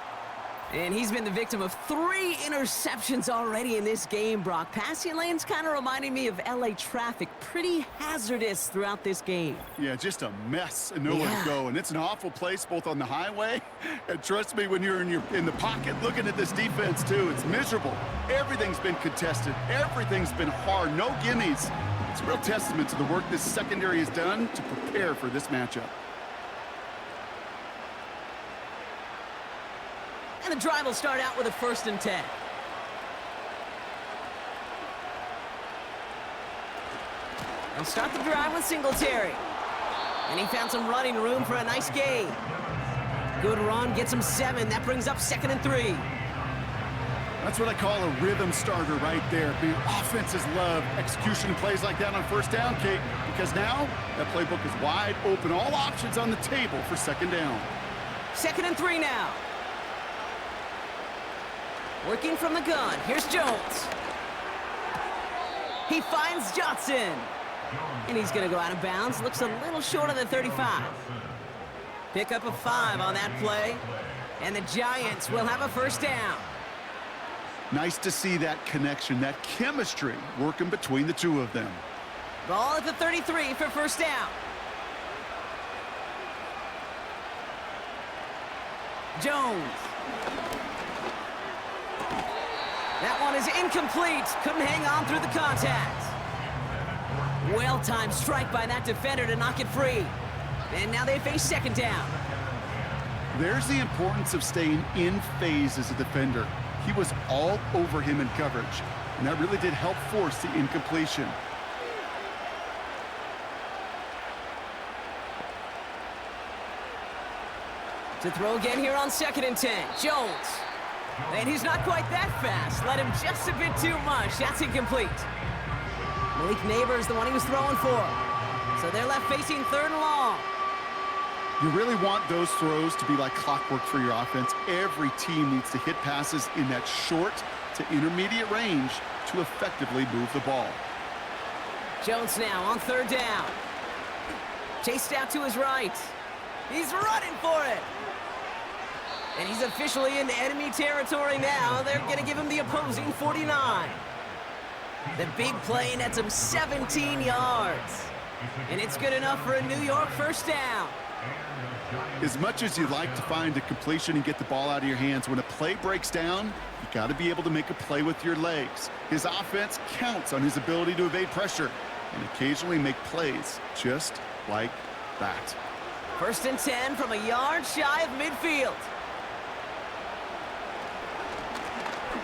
And he's been the victim of 3 interceptions already in this game, Brock. Passing lanes kind of reminding me of LA traffic. Pretty hazardous throughout this game. Yeah, just a mess and nowhere to go. And it's an awful place both on the highway. And trust me, when you're in the pocket looking at this defense too, it's miserable. Everything's been contested. Everything's been hard. No gimmies. It's a real testament to the work this secondary has done to prepare for this matchup. And the drive will start out with a 1st and 10. And start the drive with Singletary. And he found some running room for a nice gain. Good run, gets him 7. That brings up 2nd and 3. That's what I call a rhythm starter right there. The offenses love execution plays like that on 1st down, Kate, because now that playbook is wide open. All options on the table for 2nd down. 2nd and 3 now. Working from the gun. Here's Jones. He finds Johnson. And he's going to go out of bounds. Looks a little short of the 35. Pick up a 5 on that play. And the Giants will have a 1st down. Nice to see that connection, that chemistry working between the two of them. Ball at the 33 for 1st down. Jones. That one is incomplete. Couldn't hang on through the contact. Well-timed strike by that defender to knock it free. And now they face 2nd down. There's the importance of staying in phase as a defender. He was all over him in coverage, and that really did help force the incompletion. To throw again here on 2nd and 10. Jones. And he's not quite that fast. Let him just a bit too much. That's incomplete. Malik Neighbors, the one he was throwing for. So they're left facing 3rd and long. You really want those throws to be like clockwork for your offense. Every team needs to hit passes in that short to intermediate range to effectively move the ball. Jones now on 3rd down. Chased out to his right. He's running for it. And he's officially into enemy territory now. They're going to give him the opposing 49. The big play nets him 17 yards. And it's good enough for a New York 1st down. As much as you'd like to find a completion and get the ball out of your hands, when a play breaks down, you got to be able to make a play with your legs. His offense counts on his ability to evade pressure and occasionally make plays just like that. 1st and 10 from a yard shy of midfield.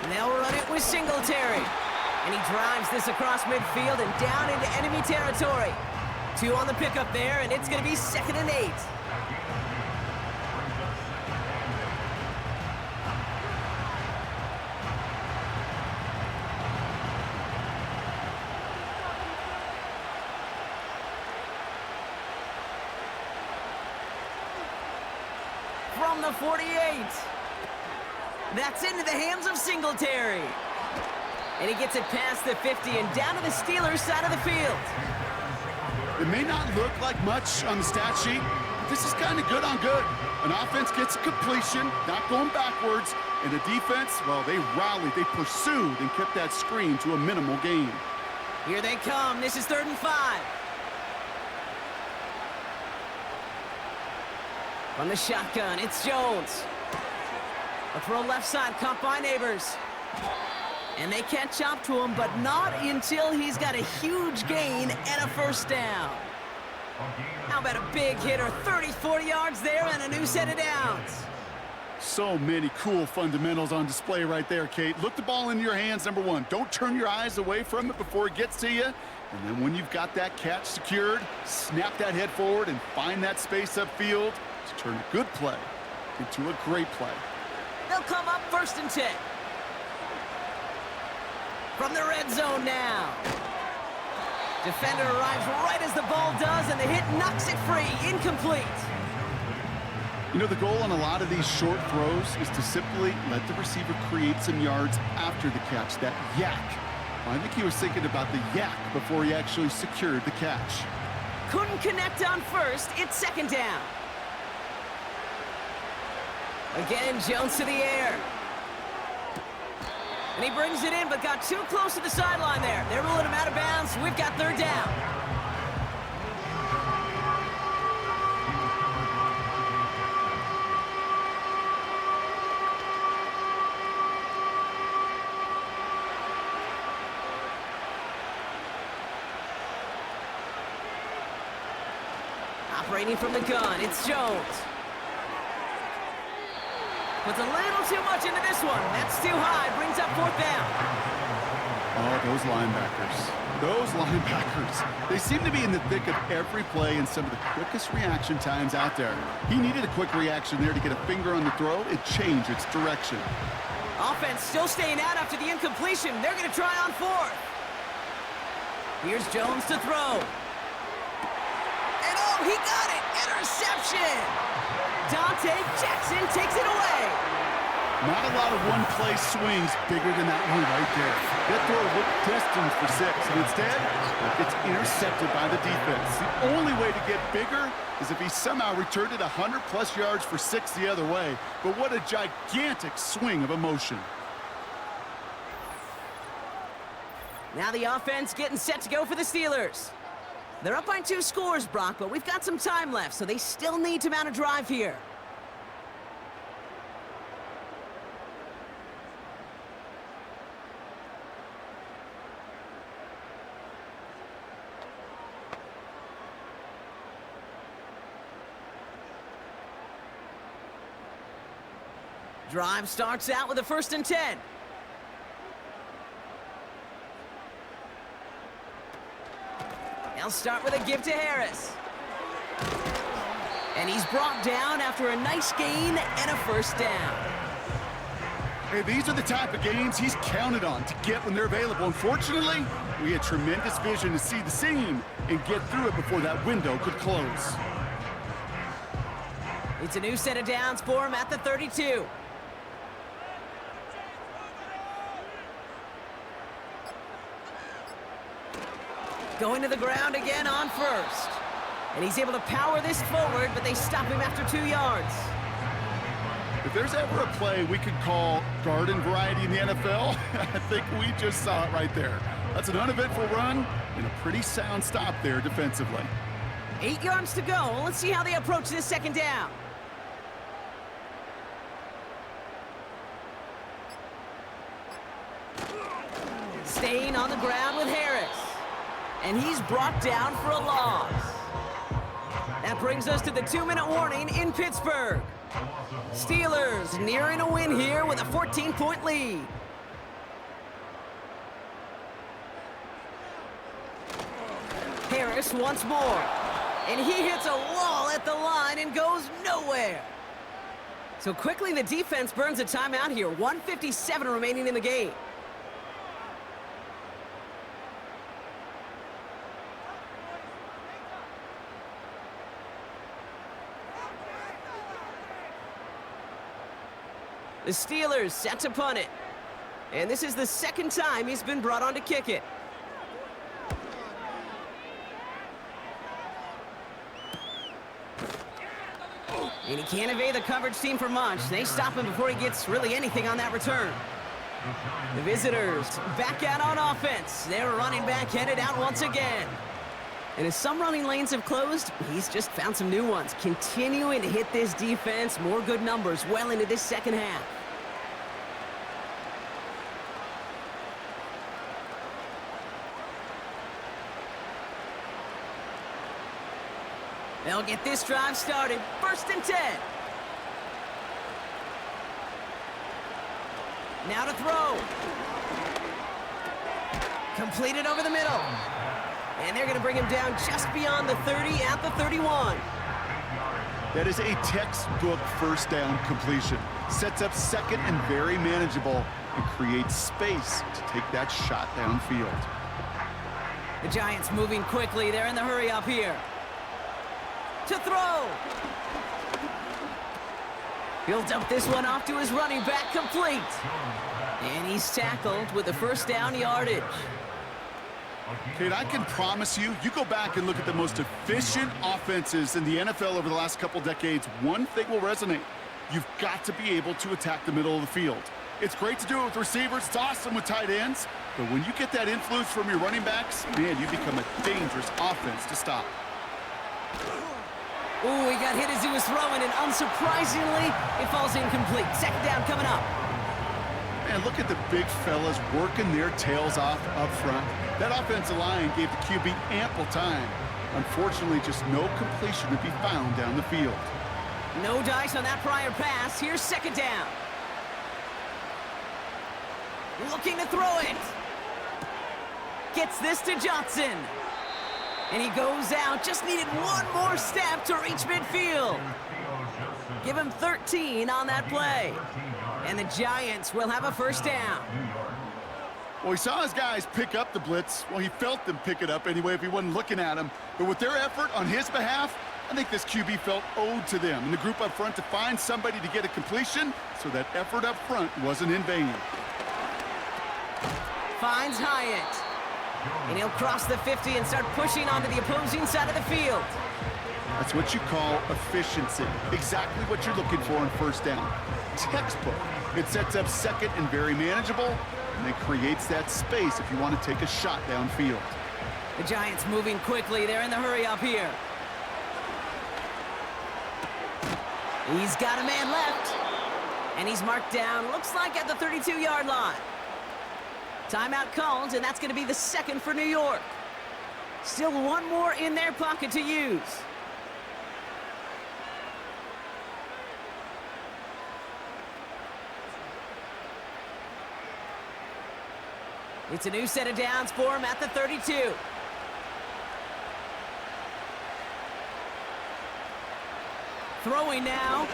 And they'll run it with Singletary. And he drives this across midfield and down into enemy territory. 2 on the pickup there, and it's going to be 2nd and 8. From the 48. That's into the hands of Singletary. And he gets it past the 50 and down to the Steelers' side of the field. It may not look like much on the stat sheet, but this is kind of good on good. An offense gets a completion, not going backwards, and the defense, well, they rallied, they pursued, and kept that screen to a minimal gain. Here they come. This is 3rd and 5. From the shotgun, it's Jones. A throw left side, caught by Neighbors. And they catch up to him, but not until he's got a huge gain and a 1st down. How about a big hitter, 30, 40 yards there and a new set of downs. So many cool fundamentals on display right there, Kate. Look the ball in your hands, number 1. Don't turn your eyes away from it before it gets to you. And then when you've got that catch secured, snap that head forward and find that space upfield to turn a good play into a great play. They'll come up 1st and 10. From the red zone now. Defender arrives right as the ball does, and the hit knocks it free. Incomplete. You know, the goal on a lot of these short throws is to simply let the receiver create some yards after the catch, that yak. I think he was thinking about the yak before he actually secured the catch. Couldn't connect on 1st. It's 2nd down. Again, Jones to the air. And he brings it in, but got too close to the sideline there. They're ruling him out of bounds. We've got 3rd down. Operating from the gun, it's Jones. Puts a little too much into this one. That's too high. Brings up 4th down. Oh, those linebackers. Those linebackers. They seem to be in the thick of every play and some of the quickest reaction times out there. He needed a quick reaction there to get a finger on the throw. It changed its direction. Offense still staying out after the incompletion. They're going to try on 4th. Here's Jones to throw. And oh, he got it! Interception! Dante Jackson takes it away. Not a lot of one-play swings bigger than that one right there. That throw looked destined for 6, and instead, it gets intercepted by the defense. The only way to get bigger is if he somehow returned it 100-plus yards for 6 the other way. But what a gigantic swing of emotion. Now the offense getting set to go for the Steelers. They're up by 2 scores, Brock, but we've got some time left, so they still need to mount a drive here. Drive starts out with a 1st and 10. They'll start with a give to Harris. And he's brought down after a nice gain and a 1st down. Hey, these are the type of games he's counted on to get when they're available. Unfortunately, we had tremendous vision to see the seam and get through it before that window could close. It's a new set of downs for him at the 32. Going to the ground again on 1st. And he's able to power this forward, but they stop him after 2 yards. If there's ever a play we could call garden variety in the NFL, I think we just saw it right there. That's an uneventful run and a pretty sound stop there defensively. 8 yards to go. Let's see how they approach this 2nd down. Staying on the ground with Harris. And he's brought down for a loss. That brings us to the 2-minute warning in Pittsburgh. Steelers nearing a win here with a 14-point lead. Harris once more. And he hits a wall at the line and goes nowhere. So quickly the defense burns a timeout here. 1:57 remaining in the game. The Steelers set to punt it. And this is the 2nd time he's been brought on to kick it. And he can't evade the coverage team for much. They stop him before he gets really anything on that return. The visitors back out on offense. Their running back headed out once again. And as some running lanes have closed, he's just found some new ones. Continuing to hit this defense, more good numbers well into this 2nd half. They'll get this drive started. 1st and 10. Now to throw. Completed over the middle. And they're going to bring him down just beyond the 30 at the 31. That is a textbook 1st down completion. Sets up 2nd and very manageable and creates space to take that shot downfield. The Giants moving quickly. They're in the hurry up here. To throw. He'll dump this one off to his running back, complete. And he's tackled with the 1st down yardage. Kate, I can promise you, you go back and look at the most efficient offenses in the NFL over the last couple decades, one thing will resonate. You've got to be able to attack the middle of the field. It's great to do it with receivers. It's awesome with tight ends. But when you get that influence from your running backs, man, you become a dangerous offense to stop. Ooh, he got hit as he was throwing, and unsurprisingly, it falls incomplete. 2nd down coming up. Man, look at the big fellas working their tails off up front. That offensive line gave the QB ample time. Unfortunately, just no completion to be found down the field. No dice on that prior pass. Here's second down. Looking to throw it. Gets this to Johnson. And he goes out. Just needed one more step to reach midfield. Give him 13 on that play. And the Giants will have a first down. Well, he saw his guys pick up the blitz. Well, he felt them pick it up anyway if he wasn't looking at him. But with their effort on his behalf, I think this QB felt owed to them and the group up front to find somebody to get a completion, so that effort up front wasn't in vain. Finds Hyatt. And he'll cross the 50 and start pushing onto the opposing side of the field. That's what you call efficiency. Exactly what you're looking for on first down. Textbook. It sets up second and very manageable, and it creates that space if you want to take a shot downfield. The Giants moving quickly. They're in the hurry up here. He's got a man left. And he's marked down, looks like at the 32-yard line. Timeout called, and that's going to be the second for New York. Still one more in their pocket to use. It's a new set of downs for him at the 32. Throwing now.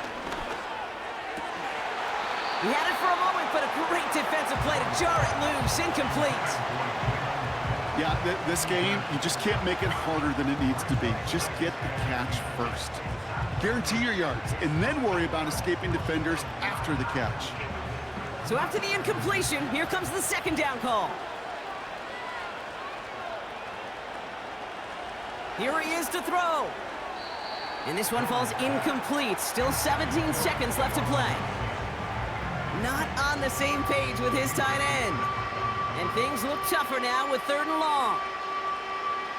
He had it for a moment, but a great defensive play to jar it loose. Incomplete. Yeah, this game, you just can't make it harder than it needs to be. Just get the catch first. Guarantee your yards, and then worry about escaping defenders after the catch. So after the incompletion, here comes the second down call. Here he is to throw. And this one falls incomplete. Still 17 seconds left to play. Not on the same page with his tight end. And things look tougher now with 3rd and long.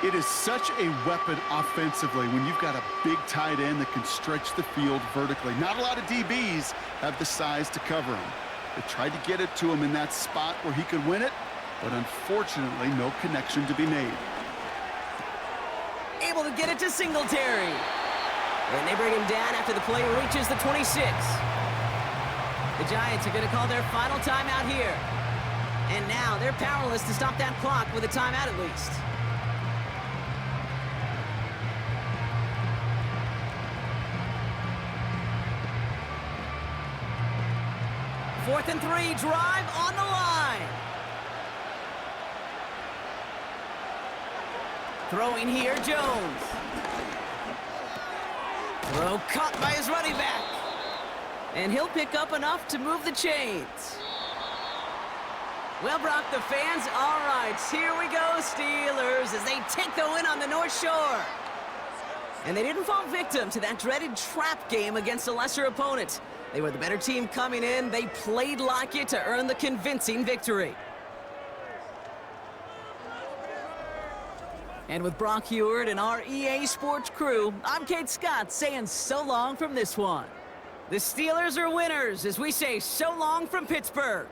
It is such a weapon offensively when you've got a big tight end that can stretch the field vertically. Not a lot of DBs have the size to cover him. They tried to get it to him in that spot where he could win it, but unfortunately, no connection to be made. Able to get it to Singletary. And they bring him down after the play reaches the 26. The Giants are going to call their final timeout here. And now they're powerless to stop that clock with a timeout at least. Fourth and 3, drive on the line. Throwing here, Jones. Throw caught by his running back. And he'll pick up enough to move the chains. Well, Brock, the fans, all right, here we go, Steelers, as they take the win on the North Shore. And they didn't fall victim to that dreaded trap game against a lesser opponent. They were the better team coming in. They played like it to earn the convincing victory. And with Brock Heward and our EA Sports crew, I'm Kate Scott saying so long from this one. The Steelers are winners as we say so long from Pittsburgh.